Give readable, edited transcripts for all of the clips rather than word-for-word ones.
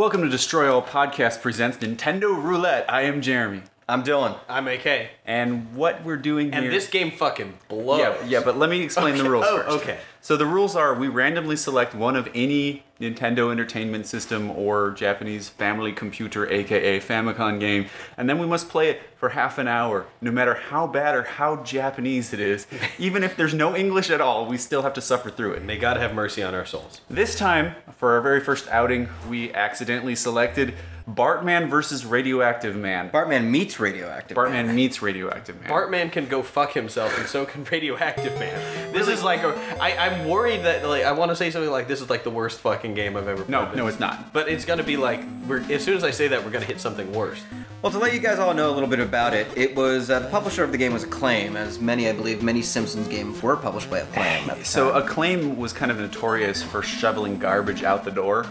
Welcome to Destroy All Podcast presents Nintendo Roulette. I am Jeremy. I'm Dylan. I'm AK. And what we're doing here... And this game fucking blows. Yeah, but let me explain the rules first. Okay. So the rules are we randomly select one of any Nintendo Entertainment System or Japanese Family Computer, aka Famicom game, and then we must play it for half an hour, no matter how bad or how Japanese it is. Even if there's no English at all, we still have to suffer through it. May God have mercy on our souls. This time, for our very first outing, we accidentally selected Bartman vs. Radioactive Man. Bartman Meets Radioactive Man. Bartman Meets Radioactive Man. Bartman can go fuck himself, and so can Radioactive Man. This is like I'm worried that I want to say something like this is like the worst fucking game I've ever played. No, it's not. But it's gonna be like as soon as I say that, we're gonna hit something worse. Well, to let you guys all know a little bit about it, it was the publisher of the game was Acclaim, as I believe many Simpsons games were published by Acclaim. At the So time. Acclaim was kind of notorious for shoveling garbage out the door.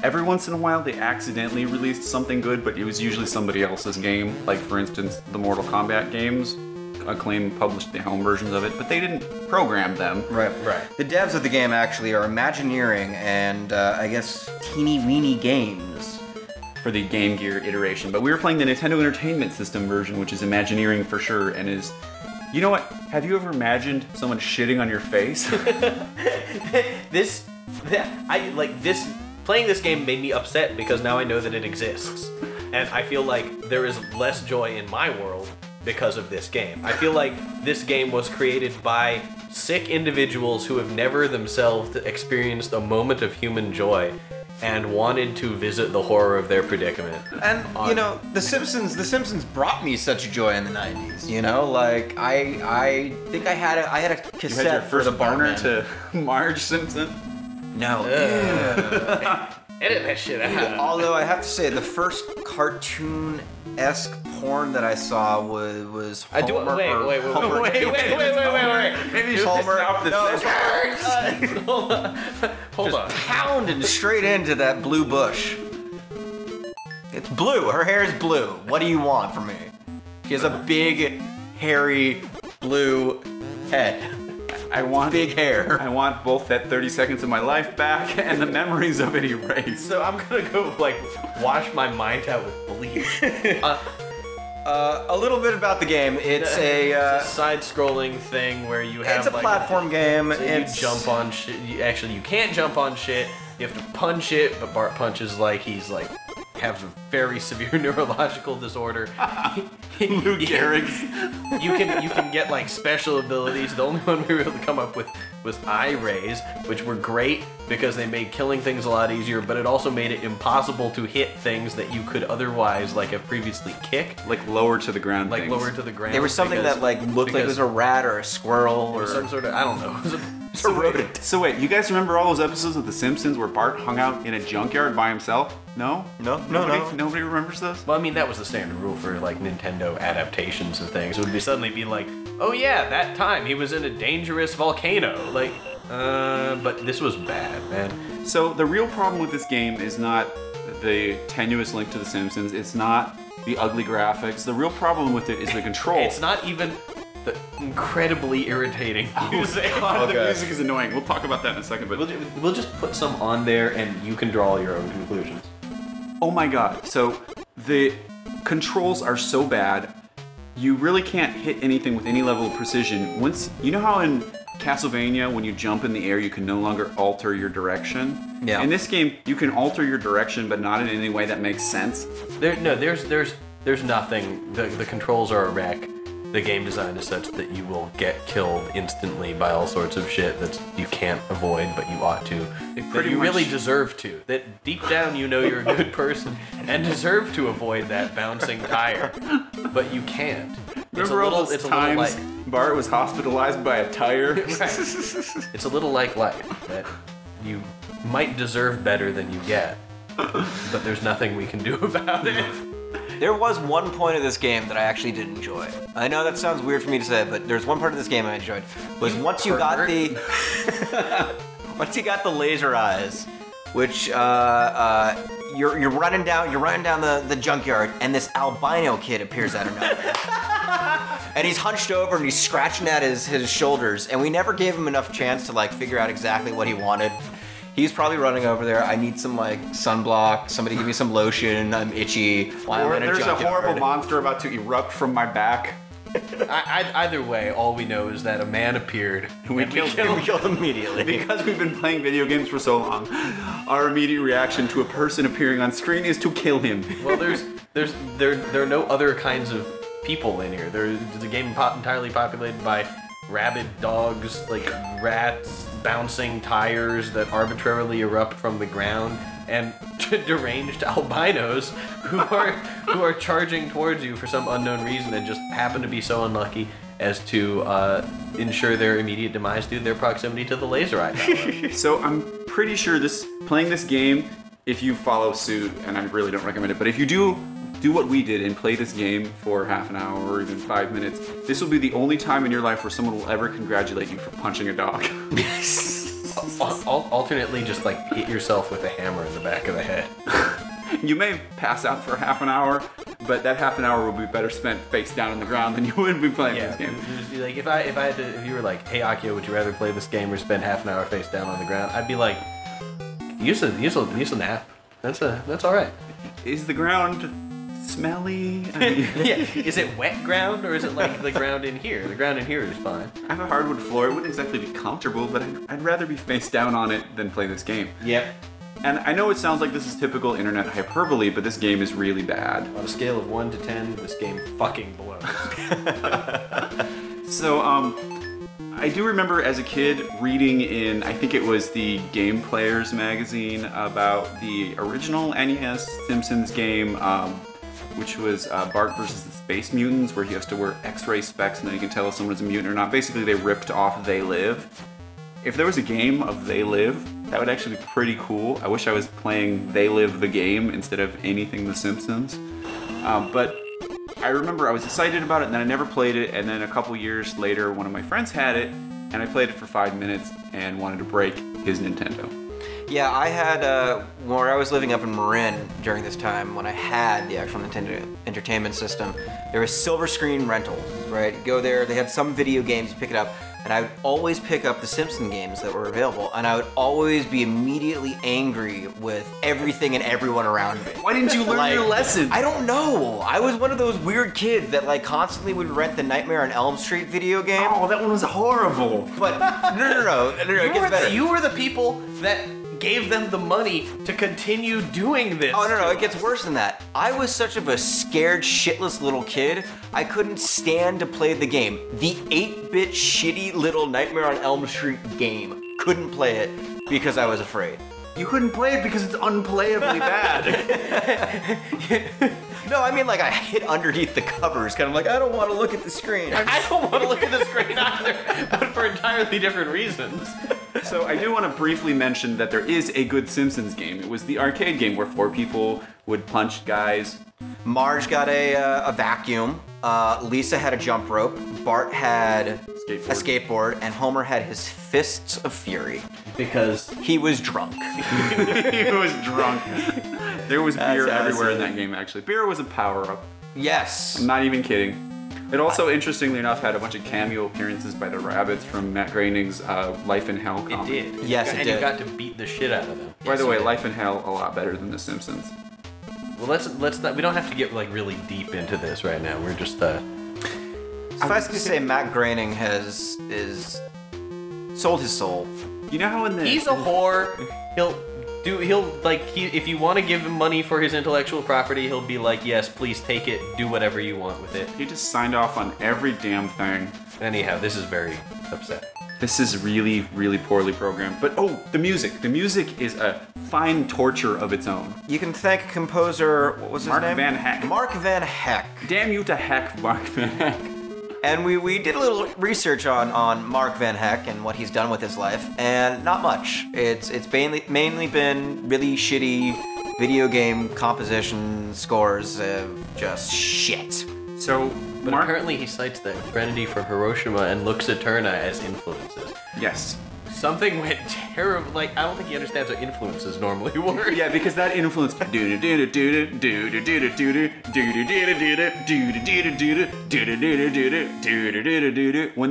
Every once in a while, they accidentally released something good, but it was usually somebody else's game. Like, for instance, the Mortal Kombat games. Acclaim published the home versions of it, but they didn't program them. Right. The devs of the game actually are Imagineering and I guess Teeny Weeny Games. For the Game Gear iteration. But we were playing the Nintendo Entertainment System version, which is Imagineering for sure, and is... You know what? Have you ever imagined someone shitting on your face? Playing this game made me upset because now I know that it exists. And I feel like there is less joy in my world because of this game. I feel like this game was created by sick individuals who have never themselves experienced a moment of human joy and wanted to visit the horror of their predicament. And you know, The Simpsons brought me such joy in the '90s. You know, like I think I had a cassette You had your for first the boner Bartman. to Marge Simpson? No. Edit that shit out. Although I have to say, the first cartoon-esque porn that I saw was Homer. Wait. Maybe Homer. Hold on. Pounding straight into that blue bush. It's blue. Her hair is blue. What do you want from me? She has a big, hairy, blue head. I want big hair. I want both that 30 seconds of my life back and the memories of it erased. So I'm gonna go wash my mind out with bleach. A little bit about the game. It's a side-scrolling thing where you have. It's a platform game. So you jump on shit. You can't jump on shit. You have to punch it, but Bart punches like he's have a very severe neurological disorder. Lou Gehrig's. You can get special abilities. The only one we were able to come up with was eye rays, which were great because they made killing things a lot easier, but it also made it impossible to hit things that you could otherwise have previously kicked. Like lower to the ground things. Lower to the ground. There was something that looked like it was a rat or a squirrel or some sort of, I don't know. So wait, you guys remember all those episodes of The Simpsons where Bart hung out in a junkyard by himself? No? Nobody remembers those? Well, I mean, that was the standard rule for Nintendo adaptations of things. It would suddenly be like, oh yeah, that time he was in a dangerous volcano. But this was bad, man. So the real problem with this game is not the tenuous link to The Simpsons. It's not the ugly graphics. The real problem with it is the control. It's not even the incredibly irritating music. God, the music is annoying. We'll talk about that in a second, but we'll just put some on there and you can draw your own conclusions. Oh my god. So the controls are so bad, you really can't hit anything with any level of precision. You know how in Castlevania, when you jump in the air, you can no longer alter your direction? Yeah. In this game, you can alter your direction, but not in any way that makes sense. There's nothing. The controls are a wreck. The game design is such that you will get killed instantly by all sorts of shit that you can't avoid, but you ought to. That you really deserve to. That deep down you know you're a good person and deserve to avoid that bouncing tire, but you can't. Remember all those times Bart was hospitalized by a tire? Right. It's a little like life, that you might deserve better than you get, but there's nothing we can do about it. There was one point of this game that I actually did enjoy. I know that sounds weird for me to say, but there's one part of this game I enjoyed. Was once you got the laser eyes, which you're running down the junkyard, and this albino kid appears out of nowhere. And he's hunched over and he's scratching at his shoulders, and we never gave him enough chance to figure out exactly what he wanted. He's probably running over there. I need some like sunblock. Somebody give me some lotion. I'm itchy. While Or I'm in there's a junkyard. horrible monster about to erupt from my back. Either way, all we know is that a man appeared. We and killed him. We killed him immediately. Because we've been playing video games for so long, our immediate reaction to a person appearing on screen is to kill him. Well, there are no other kinds of people in here. There's a game entirely populated by rabid dogs, like rats, bouncing tires that arbitrarily erupt from the ground, and deranged albinos who are charging towards you for some unknown reason and just happen to be so unlucky as to ensure their immediate demise due to their proximity to the laser eye tower. So I'm pretty sure playing this game, if you follow suit, and I really don't recommend it, but if you do what we did and play this game for half an hour or even 5 minutes, this will be the only time in your life where someone will ever congratulate you for punching a dog. Alternately, just like hit yourself with a hammer in the back of the head. You may pass out for half an hour, but that half an hour will be better spent face down on the ground than you would be playing this game. Like if you were like, hey Akio, would you rather play this game or spend half an hour face down on the ground? I'd be like, use a nap. That's all right. Is the ground smelly? I mean, Yeah. Is it wet ground or is it like the ground in here? The ground in here is fine. I have a hardwood floor. It wouldn't exactly be comfortable, but I'd rather be face down on it than play this game. Yep. And I know it sounds like this is typical internet hyperbole, but this game is really bad. On a scale of 1 to 10, this game fucking blows. So, I do remember as a kid reading in, I think it was the Game Players magazine, about the original NES Simpsons game, which was Bart versus the Space Mutants, where he has to wear X-ray specs and then you can tell if someone's a mutant or not. Basically, they ripped off They Live. If there was a game of They Live, that would actually be pretty cool. I wish I was playing They Live the game instead of anything The Simpsons. But I remember I was excited about it and then I never played it, and then a couple years later one of my friends had it and I played it for 5 minutes and wanted to break his Nintendo. Yeah, I had, where I was living up in Marin during this time, when I had the actual Nintendo Entertainment System, there was silver screen rentals, right? You go there, they had some video games, you pick it up, and I would always pick up the Simpson games that were available, and I would always be immediately angry with everything and everyone around me. Why didn't you learn your lesson? I don't know. I was one of those weird kids that like constantly would rent the Nightmare on Elm Street video game. Oh, that one was horrible. But no, it gets better. You were the people that gave them the money to continue doing this. Oh, no, it gets worse than that. I was such of a scared, shitless little kid, I couldn't stand to play the game. The 8-bit shitty little Nightmare on Elm Street game. Couldn't play it because I was afraid. You couldn't play it because it's unplayably bad. No, I mean like I hid underneath the covers, kind of like, I don't want to look at the screen. I don't want to look at the screen either, but for entirely different reasons. So I do want to briefly mention that there is a good Simpsons game. It was the arcade game where 4 people would punch guys. Marge got a vacuum, Lisa had a jump rope, Bart had a skateboard, and Homer had his fists of fury. Because he was drunk. He was drunk. There was beer everywhere in that game, actually. Beer was a power-up. Yes. I'm not even kidding. It also, interestingly enough, had a bunch of cameo appearances by the Rabbits from Matt Groening's Life in Hell comic. it did. Yes, it and did. you got to beat the shit out of them. By the way, Life in Hell, a lot better than The Simpsons. Well, let's not. We don't have to get like really deep into this right now. We're just Suffice to say, Matt Groening has sold his soul. You know how in the... He's a whore. If you want to give him money for his intellectual property, he'll be like, yes, please take it, do whatever you want with it. He just signed off on every damn thing. Anyhow, this is very upsetting. This is really, really poorly programmed. But oh, the music. The music is a fine torture of its own. You can thank composer, what was his Mark name? Van Heck. Mark Van Heck. Damn you to heck, Mark Van Heck. And we did a little research on Mark Van Heck and what he's done with his life, and not much. It's mainly been really shitty video game composition scores of just shit. So, But apparently he cites the Threnody from Hiroshima and looks Eterna as influences. Yes. Something went terrible. Like, I don't think he understands what influences normally work. Yeah, because that influence. When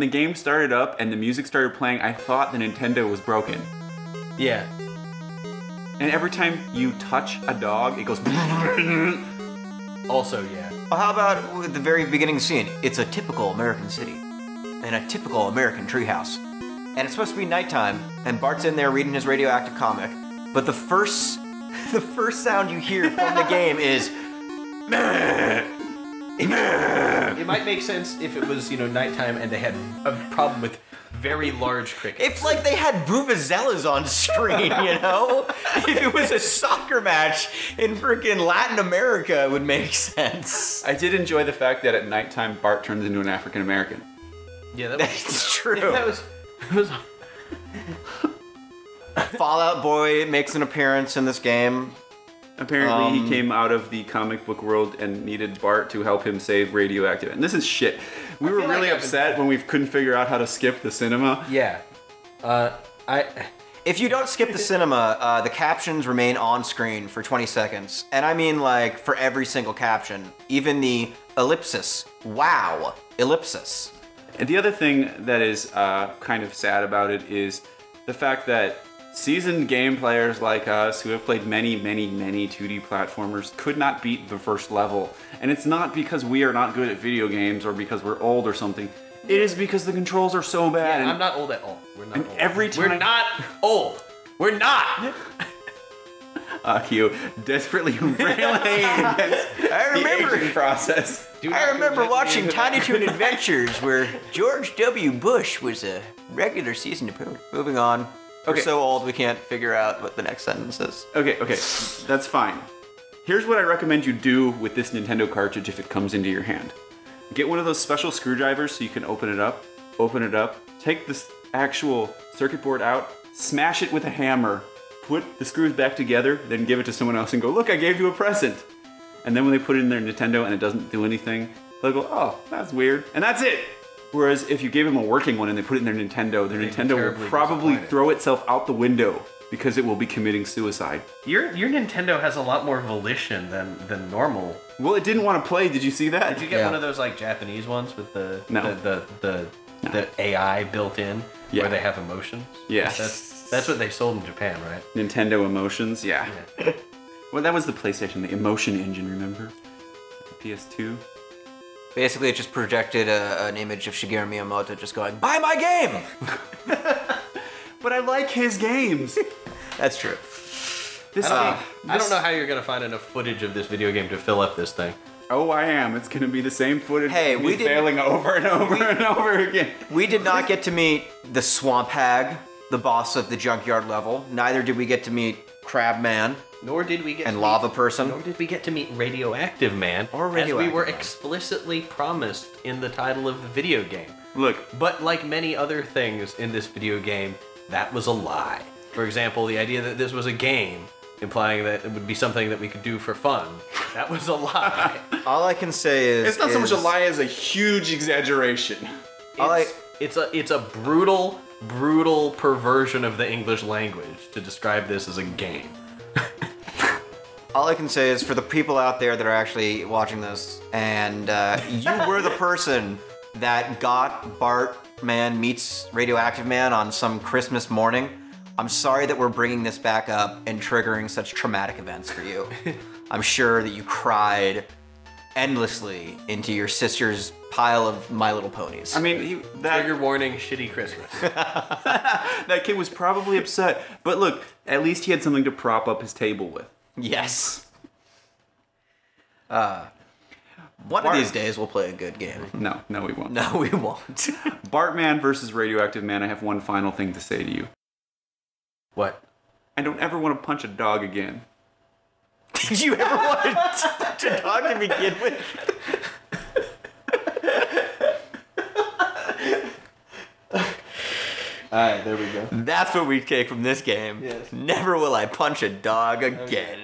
the game started up and the music started playing, I thought the Nintendo was broken. Yeah. And every time you touch a dog, it goes. Also, yeah. Well, how about with the very beginning scene? It's a typical American city, and a typical American treehouse. And it's supposed to be nighttime, and Bart's in there reading his radioactive comic, but the first sound you hear from the game is... It might make sense if it was, nighttime and they had a problem with very large crickets. If, like, they had vuvuzelas on screen, If it was a soccer match in freaking Latin America, it would make sense. I did enjoy the fact that at nighttime, Bart turns into an African American. Yeah, That's true. That was Fallout Boy makes an appearance in this game. Apparently, he came out of the comic book world and needed Bart to help him save Radioactive. And this is shit. We were really upset when we couldn't figure out how to skip the cinema. Yeah. If you don't skip the cinema, the captions remain on screen for 20 seconds. And I mean, like, for every single caption. Even the ellipsis. Wow. Ellipsis. And the other thing that is kind of sad about it is the fact that seasoned game players like us who have played many 2D platformers could not beat the first level. And it's not because we are not good at video games or because we're old or something. It is because the controls are so bad. Yeah, I'm not old at all. We're not old. Every time... We're not old. We're not! Akio desperately railing against the aging process. I remember watching Tiny Toon Adventures where George W. Bush was a regular season opponent. Moving on. We're so old we can't figure out what the next sentence is. Okay, that's fine. Here's what I recommend you do with this Nintendo cartridge if it comes into your hand. Get one of those special screwdrivers so you can open it up, take this actual circuit board out, smash it with a hammer, put the screws back together, then give it to someone else and go, look, I gave you a present. And then when they put it in their Nintendo and it doesn't do anything, they'll go, oh, that's weird. And that's it. Whereas if you gave them a working one and they put it in their Nintendo will probably throw itself out the window because it will be committing suicide. Your Nintendo has a lot more volition than normal. Well, it didn't want to play. Did you see that? Did you get one of those like Japanese ones with the No. AI built in where they have emotions? Yeah. That's what they sold in Japan, right? Nintendo Emotions, yeah. Well, that was the PlayStation, the Emotion Engine, remember? The PS2. Basically, it just projected an image of Shigeru Miyamoto just going, buy my game! But I like his games. That's true. I don't know how you're going to find enough footage of this video game to fill up this thing. Oh, I am. It's going to be the same footage. Hey, we failing over and over and over again. We did not get to meet the Swamp Hag, the boss of the junkyard level. Neither did we get to meet Crabman. Nor did we get and Lava Person. Nor did we get to meet Radioactive Man, as we were explicitly promised in the title of the video game. Look, but like many other things in this video game, that was a lie. For example, the idea that this was a game, implying that it would be something that we could do for fun, that was a lie. All I can say is it's not so much a lie as a huge exaggeration. It's a brutal perversion of the English language to describe this as a game. All I can say is for the people out there that are actually watching this, and you were the person that got Bartman Meets Radioactive Man on some Christmas morning, I'm sorry that we're bringing this back up and triggering such traumatic events for you. I'm sure that you cried endlessly into your sister's pile of My Little Ponies. I mean, trigger warning, shitty Christmas. That kid was probably upset. But look, at least he had something to prop up his table with. Yes. One of these days we'll play a good game. No, we won't. No, we won't. Bartman versus Radioactive Man, I have one final thing to say to you. What? I don't ever want to punch a dog again. Did you ever want to punch a dog to begin with? Alright, there we go. That's what we take from this game. Yes. Never will I punch a dog again.